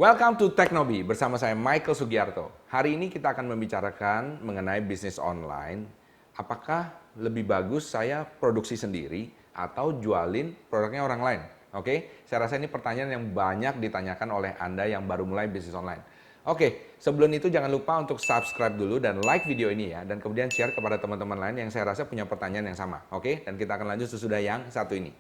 Welcome to Teknobi bersama saya Michael Sugiarto. Hari ini kita akan membicarakan mengenai bisnis online. Apakah lebih bagus saya produksi sendiri atau jualin produknya orang lain? Oke, saya rasa ini pertanyaan yang banyak ditanyakan oleh Anda yang baru mulai bisnis online. Oke, sebelum itu jangan lupa untuk subscribe dulu dan like video ini ya. Dan kemudian share kepada teman-teman lain yang saya rasa punya pertanyaan yang sama. Oke, dan kita akan lanjut sesudah yang satu ini.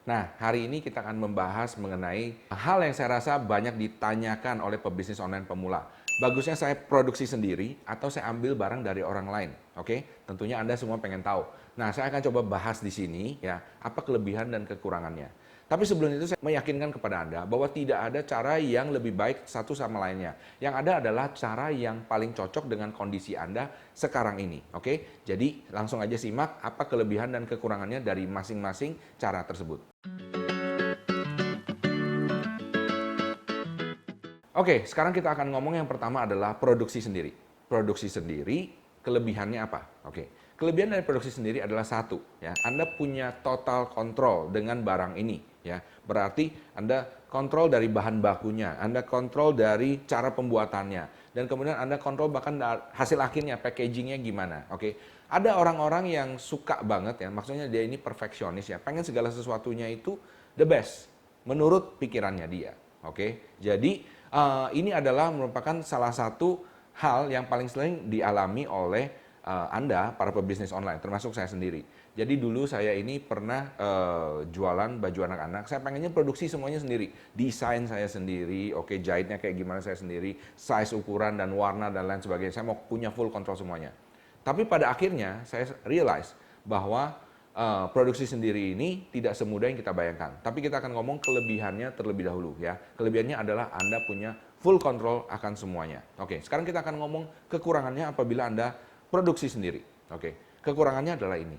Nah, hari ini kita akan membahas mengenai hal yang saya rasa banyak ditanyakan oleh pebisnis online pemula. Bagusnya saya produksi sendiri atau saya ambil barang dari orang lain. Oke, tentunya Anda semua pengen tahu. Nah, saya akan coba bahas di sini ya, apa kelebihan dan kekurangannya. Tapi sebelum itu saya meyakinkan kepada Anda bahwa tidak ada cara yang lebih baik satu sama lainnya. Yang ada adalah cara yang paling cocok dengan kondisi Anda sekarang ini. Oke, jadi langsung aja simak apa kelebihan dan kekurangannya dari masing-masing cara tersebut. Oke, sekarang kita akan ngomong yang pertama adalah produksi sendiri. Produksi sendiri, kelebihannya apa? Oke, kelebihan dari produksi sendiri adalah satu, ya, Anda punya total kontrol dengan barang ini, ya. Berarti Anda kontrol dari bahan bakunya, Anda kontrol dari cara pembuatannya, dan kemudian Anda kontrol bahkan hasil akhirnya, packagingnya gimana. Oke, ada orang-orang yang suka banget, ya, maksudnya dia ini perfeksionis, ya, pengen segala sesuatunya itu the best, menurut pikirannya dia. Oke, jadi ini adalah merupakan salah satu hal yang paling sering dialami oleh Anda, para pebisnis online, termasuk saya sendiri. Jadi dulu saya ini pernah jualan baju anak-anak, saya pengennya produksi semuanya sendiri. Desain saya sendiri, oke, jahitnya kayak gimana saya sendiri, size, ukuran, dan warna, dan lain sebagainya. Saya mau punya full control semuanya. Tapi pada akhirnya saya realize bahwa produksi sendiri ini tidak semudah yang kita bayangkan. Tapi kita akan ngomong kelebihannya terlebih dahulu ya. Kelebihannya adalah Anda punya full control akan semuanya. Oke, sekarang kita akan ngomong kekurangannya apabila Anda produksi sendiri. Oke, kekurangannya adalah ini.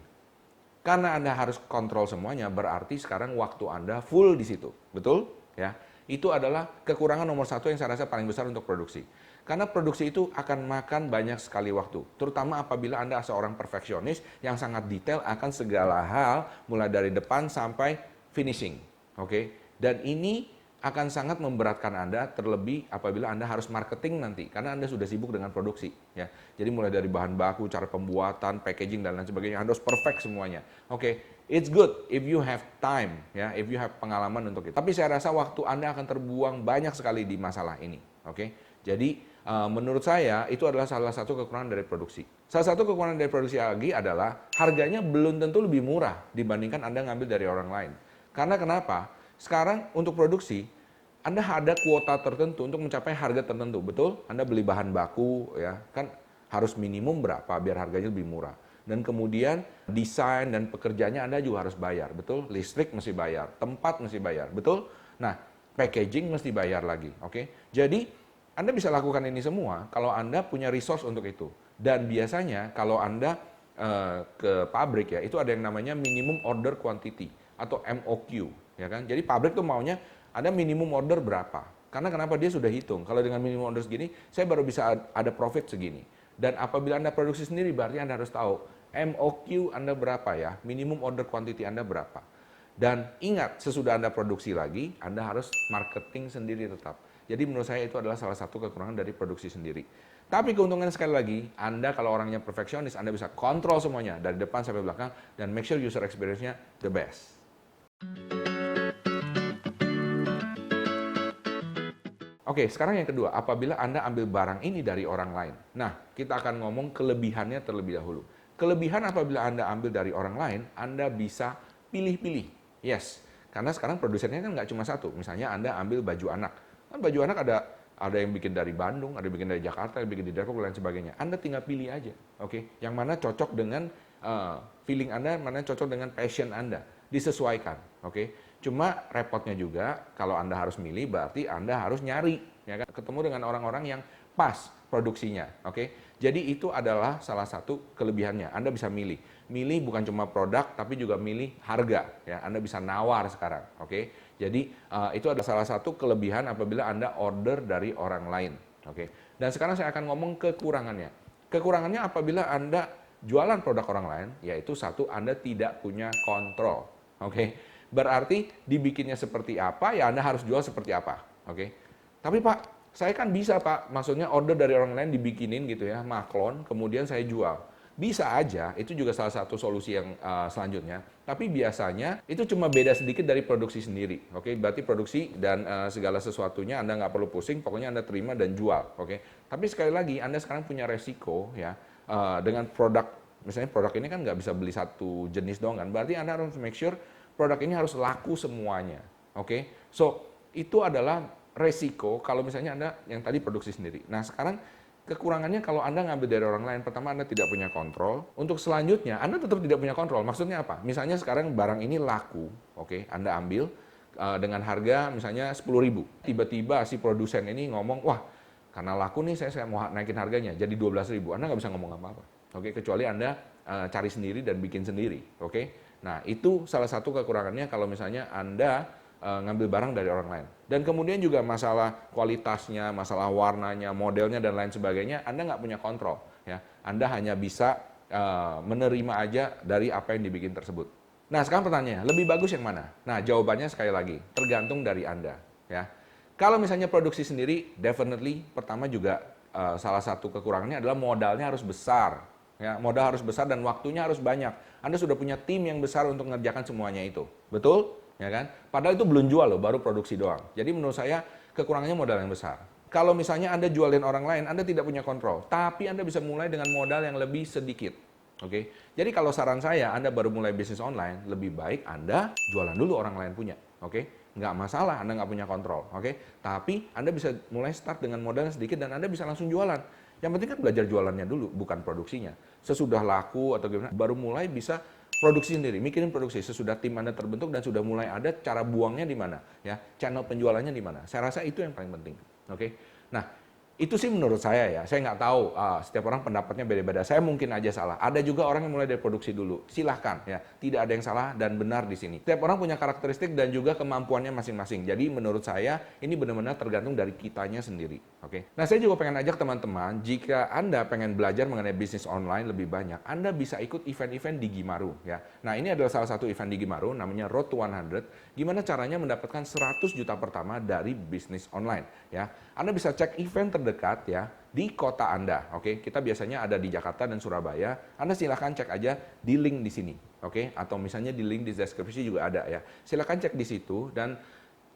Karena Anda harus kontrol semuanya, berarti sekarang waktu Anda full di situ. Betul? Ya. Itu adalah kekurangan nomor satu yang saya rasa paling besar untuk produksi. Karena produksi itu akan makan banyak sekali waktu. Terutama apabila Anda seorang perfeksionis yang sangat detail akan segala hal, mulai dari depan sampai finishing. Oke? Dan ini akan sangat memberatkan Anda, terlebih apabila Anda harus marketing nanti, karena Anda sudah sibuk dengan produksi. Ya. Jadi mulai dari bahan baku, cara pembuatan, packaging, dan lain sebagainya, Anda harus perfect semuanya. Oke, it's good if you have time, ya, if you have pengalaman untuk itu. Tapi saya rasa waktu Anda akan terbuang banyak sekali di masalah ini. Oke, jadi menurut saya itu adalah salah satu kekurangan dari produksi. Salah satu kekurangan dari produksi lagi adalah harganya belum tentu lebih murah dibandingkan Anda ngambil dari orang lain. Karena kenapa? Sekarang untuk produksi, Anda ada kuota tertentu untuk mencapai harga tertentu, betul? Anda beli bahan baku, ya kan harus minimum berapa biar harganya lebih murah. Dan kemudian desain dan pekerjaannya Anda juga harus bayar, betul? Listrik mesti bayar, tempat mesti bayar, betul? Nah, packaging mesti bayar lagi, oke? Jadi, Anda bisa lakukan ini semua kalau Anda punya resource untuk itu. Dan biasanya kalau Anda ke pabrik ya, itu ada yang namanya minimum order quantity atau MOQ, ya kan? Jadi pabrik tuh maunya Anda minimum order berapa? Karena kenapa dia sudah hitung. Kalau dengan minimum order segini, saya baru bisa ada profit segini. Dan apabila Anda produksi sendiri, berarti Anda harus tahu MOQ Anda berapa ya, minimum order quantity Anda berapa. Dan ingat, sesudah Anda produksi lagi, Anda harus marketing sendiri tetap. Jadi menurut saya itu adalah salah satu kekurangan dari produksi sendiri. Tapi keuntungannya sekali lagi, Anda kalau orangnya perfeksionis, Anda bisa kontrol semuanya dari depan sampai belakang dan make sure user experience-nya the best. Oke, sekarang yang kedua, apabila Anda ambil barang ini dari orang lain. Nah, kita akan ngomong kelebihannya terlebih dahulu. Kelebihan apabila Anda ambil dari orang lain, Anda bisa pilih-pilih. Yes, karena sekarang produsennya kan nggak cuma satu. Misalnya Anda ambil baju anak. Kan baju anak ada yang bikin dari Bandung, ada yang bikin dari Jakarta, yang bikin di Depok, dan lain sebagainya. Anda tinggal pilih aja, oke? Yang mana cocok dengan feeling Anda, mana cocok dengan passion Anda. Disesuaikan, oke? Cuma repotnya juga kalau Anda harus milih berarti Anda harus nyari, ya kan? Ketemu dengan orang-orang yang pas produksinya, oke? Jadi itu adalah salah satu kelebihannya. Anda bisa milih. Milih bukan cuma produk tapi juga milih harga, ya. Anda bisa nawar sekarang, oke? Jadi itu adalah salah satu kelebihan apabila Anda order dari orang lain, oke? Dan sekarang saya akan ngomong kekurangannya. Kekurangannya apabila Anda jualan produk orang lain, yaitu satu, Anda tidak punya kontrol. Oke, berarti dibikinnya seperti apa, ya Anda harus jual seperti apa. Oke, tapi Pak, saya kan bisa Pak, maksudnya order dari orang lain dibikinin gitu ya, maklon, kemudian saya jual. Bisa aja, itu juga salah satu solusi yang selanjutnya. Tapi biasanya itu cuma beda sedikit dari produksi sendiri. Oke, berarti produksi dan segala sesuatunya Anda nggak perlu pusing, pokoknya Anda terima dan jual. Oke, tapi sekali lagi Anda sekarang punya resiko ya dengan produk, misalnya produk ini kan nggak bisa beli satu jenis doang kan. Berarti Anda harus make sure produk ini harus laku semuanya. Oke, so itu adalah resiko kalau misalnya Anda yang tadi produksi sendiri. Nah sekarang kekurangannya kalau Anda ngambil dari orang lain, pertama Anda tidak punya kontrol. Untuk selanjutnya, Anda tetap tidak punya kontrol. Maksudnya apa? Misalnya sekarang barang ini laku, oke, Anda ambil dengan harga misalnya 10.000. Tiba-tiba si produsen ini ngomong, wah karena laku nih saya mau naikin harganya jadi 12.000. Anda nggak bisa ngomong apa-apa. Oke, kecuali Anda cari sendiri dan bikin sendiri. Oke, nah itu salah satu kekurangannya kalau misalnya Anda ngambil barang dari orang lain. Dan kemudian juga masalah kualitasnya, masalah warnanya, modelnya, dan lain sebagainya, Anda nggak punya kontrol. Ya. Anda hanya bisa menerima aja dari apa yang dibikin tersebut. Nah, sekarang pertanyaannya, lebih bagus yang mana? Nah, jawabannya sekali lagi, tergantung dari Anda. Ya. Kalau misalnya produksi sendiri, definitely, pertama juga salah satu kekurangannya adalah modalnya harus besar. Ya, modal harus besar dan waktunya harus banyak. Anda sudah punya tim yang besar untuk mengerjakan semuanya itu. Betul? Ya kan? Padahal itu belum jual loh, baru produksi doang. Jadi menurut saya kekurangannya modal yang besar. Kalau misalnya Anda jualin orang lain, Anda tidak punya kontrol, tapi Anda bisa mulai dengan modal yang lebih sedikit. Oke. Jadi kalau saran saya, Anda baru mulai bisnis online, lebih baik Anda jualan dulu orang lain punya. Oke. Nggak masalah Anda nggak punya kontrol. Oke. Tapi Anda bisa mulai start dengan modal yang sedikit dan Anda bisa langsung jualan. Yang penting kan belajar jualannya dulu, bukan produksinya. Sesudah laku atau gimana, baru mulai bisa produksi sendiri, mikirin produksi. Sesudah tim Anda terbentuk dan sudah mulai ada cara buangnya di mana, ya, channel penjualannya di mana. Saya rasa itu yang paling penting. Oke. Nah, itu sih menurut saya ya. Saya nggak tahu, setiap orang pendapatnya beda-beda. Saya mungkin aja salah. Ada juga orang yang mulai dari produksi dulu. Silahkan ya. Tidak ada yang salah dan benar di sini. Setiap orang punya karakteristik dan juga kemampuannya masing-masing. Jadi menurut saya ini benar-benar tergantung dari kitanya sendiri. Oke. Nah, saya juga pengen ajak teman-teman, jika Anda pengen belajar mengenai bisnis online lebih banyak, Anda bisa ikut event-event di Gimaru ya. Nah, ini adalah salah satu event di Gimaru namanya Road to 100. Gimana caranya mendapatkan 100 juta pertama dari bisnis online ya. Anda bisa cek event terdekat ya di kota Anda. Oke, kita biasanya ada di Jakarta dan Surabaya. Anda silahkan cek aja di link di sini. Oke, atau misalnya di link di deskripsi juga ada ya. Silahkan cek di situ dan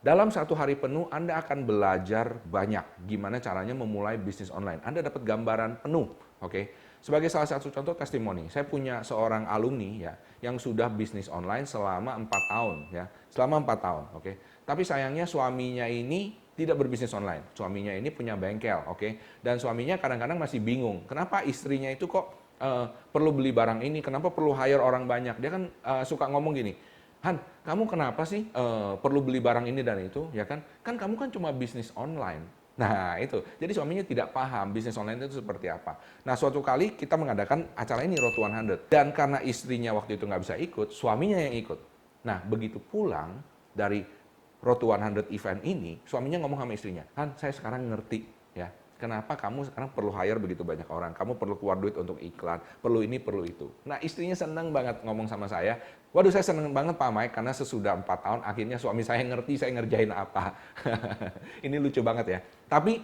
dalam satu hari penuh Anda akan belajar banyak gimana caranya memulai bisnis online. Anda dapat gambaran penuh. Oke. Sebagai salah satu contoh testimoni, saya punya seorang alumni ya yang sudah bisnis online selama 4 tahun ya. Selama 4 tahun, oke. Tapi sayangnya suaminya ini tidak berbisnis online. Suaminya ini punya bengkel, oke. Dan suaminya kadang-kadang masih bingung, kenapa istrinya itu kok perlu beli barang ini, kenapa perlu hire orang banyak. Dia kan suka ngomong gini, Han, kamu kenapa sih perlu beli barang ini dan itu, ya kan? Kan kamu kan cuma bisnis online. Nah itu, jadi suaminya tidak paham bisnis online itu seperti apa. Nah suatu kali kita mengadakan acara ini Road to 100. Dan karena istrinya waktu itu nggak bisa ikut, suaminya yang ikut. Nah begitu pulang dari Road to 100 event ini, suaminya ngomong sama istrinya, Han saya sekarang ngerti ya, kenapa kamu sekarang perlu hire begitu banyak orang, kamu perlu keluar duit untuk iklan, perlu ini, perlu itu. Nah istrinya senang banget ngomong sama saya, waduh saya senang banget Pak Mike, karena sesudah 4 tahun akhirnya suami saya ngerti saya ngerjain apa. Ini lucu banget ya. Tapi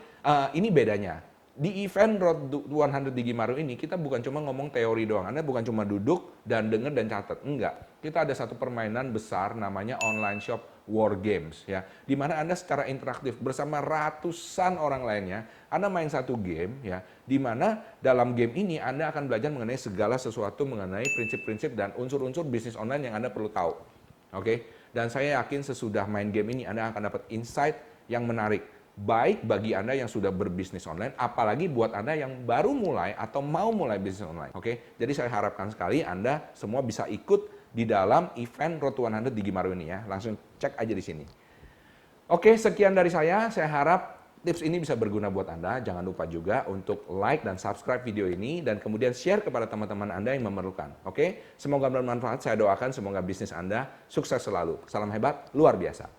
ini bedanya. Di event Road to 100 di Gimaru ini, kita bukan cuma ngomong teori doang. Anda bukan cuma duduk dan denger dan catat. Enggak. Kita ada satu permainan besar namanya online shop war games ya. Di mana Anda secara interaktif bersama ratusan orang lainnya, Anda main satu game ya, di mana dalam game ini Anda akan belajar mengenai segala sesuatu mengenai prinsip-prinsip dan unsur-unsur bisnis online yang Anda perlu tahu. Oke? Dan saya yakin sesudah main game ini Anda akan dapat insight yang menarik. Baik bagi Anda yang sudah berbisnis online, apalagi buat Anda yang baru mulai atau mau mulai bisnis online. Oke? Jadi saya harapkan sekali Anda semua bisa ikut di dalam event Road to 100 di Gimaru ini ya. Langsung cek aja di sini. Oke, sekian dari saya. Saya harap tips ini bisa berguna buat Anda. Jangan lupa juga untuk like dan subscribe video ini dan kemudian share kepada teman-teman Anda yang memerlukan. Oke? Semoga bermanfaat. Saya doakan semoga bisnis Anda sukses selalu. Salam hebat, luar biasa.